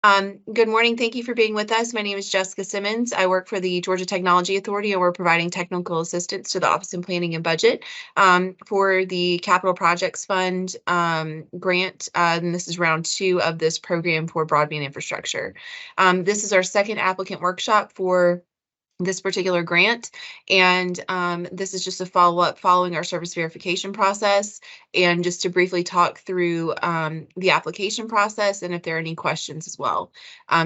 Good morning. Thank you for being with us. My name is Jessica Simmons. I work for the Georgia Technology Authority, and we're providing technical assistance to the Office of Planning and Budget for the Capital Projects Fund grant. And this is round 2 of this program for broadband infrastructure. This is our second applicant workshop for this particular grant. And this is just a follow-up following our service verification process, and just to briefly talk through the application process and if there are any questions as well.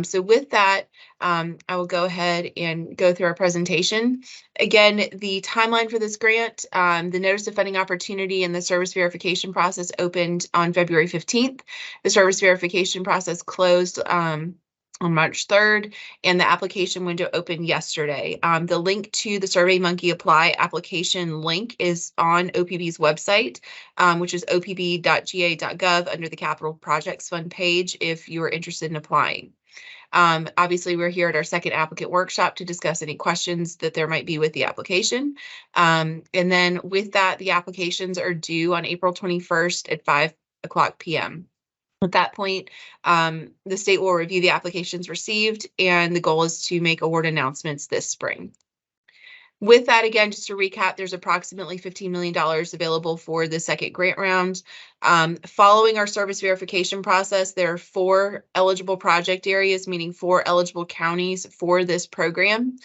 So with that, I will go ahead and go through our presentation. Again, the timeline for this grant, the notice of funding opportunity and the service verification process opened on February 15th. The service verification process closed on March 3rd, and the application window opened yesterday. The link to the SurveyMonkey Apply application link is on OPB's website, which is opb.ga.gov under the Capital Projects Fund page if you are interested in applying. Obviously, we're here at our second applicant workshop to discuss any questions that there might be with the application. And then with that, the applications are due on April 21st at 5:00 p.m. At that point, the state will review the applications received, and the goal is to make award announcements this spring. With that, again, just to recap, there's approximately $15 million available for the second grant round. Following our service verification process, there are 4 eligible project areas, meaning 4 eligible counties for this program.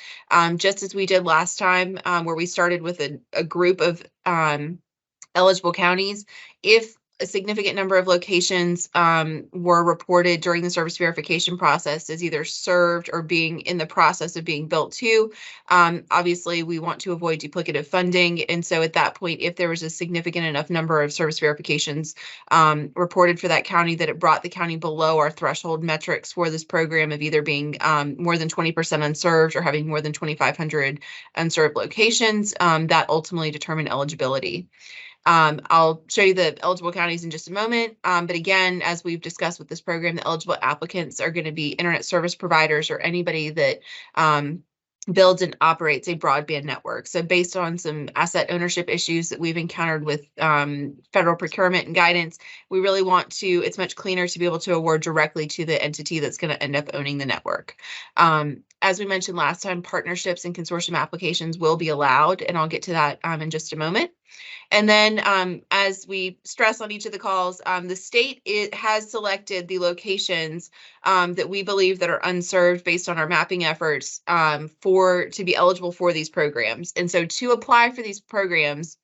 Just as we did last time, where we started with a group of eligible counties. If a significant number of locations were reported during the service verification process as either served or being in the process of being built to, obviously we want to avoid duplicative funding. And so at that point, if there was a significant enough number of service verifications reported for that county that it brought the county below our threshold metrics for this program of either being more than 20% unserved or having more than 2,500 unserved locations, that ultimately determined eligibility. I'll show you the eligible counties in just a moment. But again, as we've discussed with this program, the eligible applicants are going to be internet service providers or anybody that builds and operates a broadband network. So based on some asset ownership issues that we've encountered with federal procurement and guidance, we really want to, it's much cleaner to be able to award directly to the entity that's going to end up owning the network. As we mentioned last time, partnerships and consortium applications will be allowed, and I'll get to that in just a moment. And then as we stress on each of the calls, the state has selected the locations that we believe that are unserved based on our mapping efforts to be eligible for these programs. And so to apply for these programs,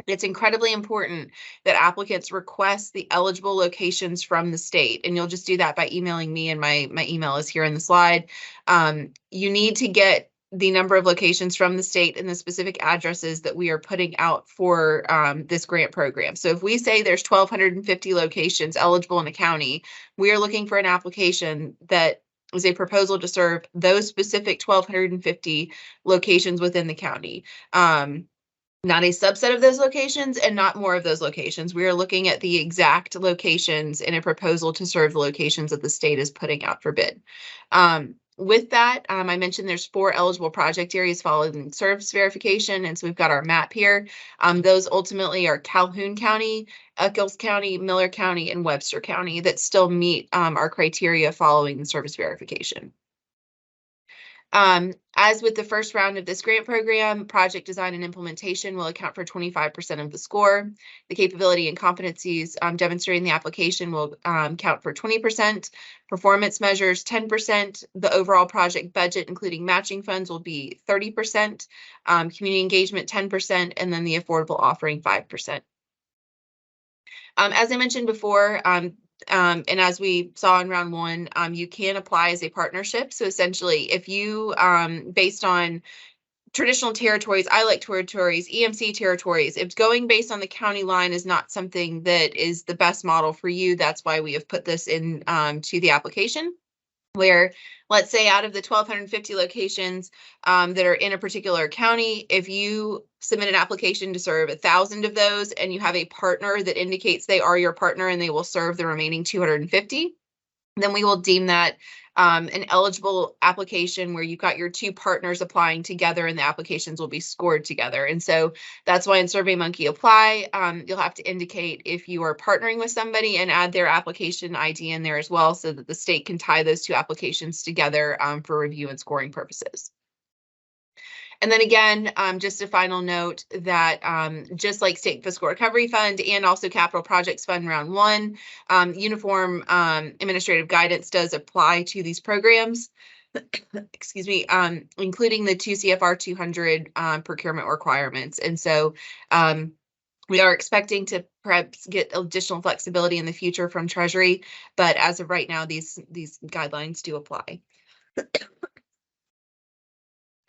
it's incredibly important that applicants request the eligible locations from the state. And you'll just do that by emailing me, and my email is here in the slide. You need to get the number of locations from the state and the specific addresses that we are putting out for this grant program. So if we say there's 1,250 locations eligible in a county, we are looking for an application that is a proposal to serve those specific 1,250 locations within the county. Not a subset of those locations and not more of those locations. We are looking at the exact locations in a proposal to serve the locations that the state is putting out for bid. With that, I mentioned there's 4 eligible project areas following service verification, and so we've got our map here. Those ultimately are Calhoun County, Eccles County, Miller County, and Webster County that still meet our criteria following the service verification. As with the first round of this grant program, project design and implementation will account for 25% of the score. The capability and competencies demonstrating the application will count for 20%. Performance measures 10%. The overall project budget, including matching funds, will be 30%. Community engagement 10%, and then the affordable offering 5%. As I mentioned before, and as we saw in round 1, you can apply as a partnership. So essentially, if you, based on traditional territories, ILEC territories, EMC territories, if going based on the county line is not something that is the best model for you, that's why we have put this in to the application. Where, let's say, out of the 1,250 locations that are in a particular county, if you submit an application to serve 1,000 of those and you have a partner that indicates they are your partner and they will serve the remaining 250, then we will deem that an eligible application where you've got your two partners applying together and the applications will be scored together. And so that's why in SurveyMonkey Apply, you'll have to indicate if you are partnering with somebody and add their application ID in there as well, so that the state can tie those two applications together for review and scoring purposes. And then again, just a final note that just like State Fiscal Recovery Fund and also Capital Projects Fund Round 1, uniform administrative guidance does apply to these programs. Excuse me, including the 2 CFR 200 procurement requirements. And so we are expecting to perhaps get additional flexibility in the future from Treasury, but as of right now, these guidelines do apply.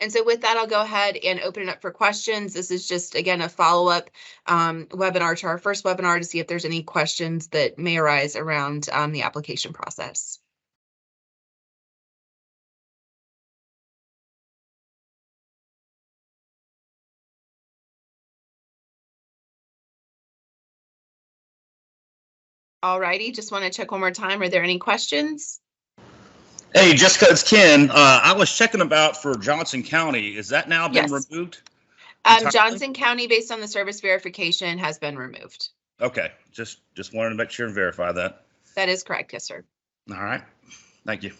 And so with that, I'll go ahead and open it up for questions. This is just, again, a follow-up webinar to our first webinar to see if there's any questions that may arise around the application process. All righty, just want to check one more time. Are there any questions? Hey, Jessica, it's Ken. I was checking about for Johnson County. Is that now been removed? Johnson County, based on the service verification, has been removed. Okay, just wanted to make sure and verify that. That is correct, yes, sir. All right, thank you.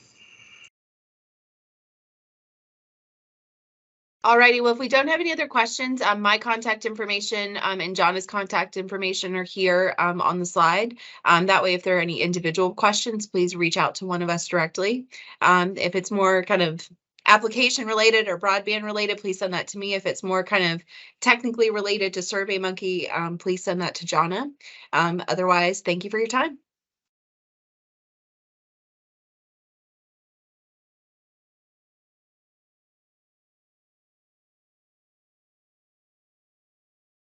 All righty, well, if we don't have any other questions, my contact information and John's contact information are here on the slide. That way, if there are any individual questions, please reach out to one of us directly. If it's more kind of application related or broadband related, please send that to me. If it's more kind of technically related to SurveyMonkey, please send that to Jonna. Otherwise, thank you for your time.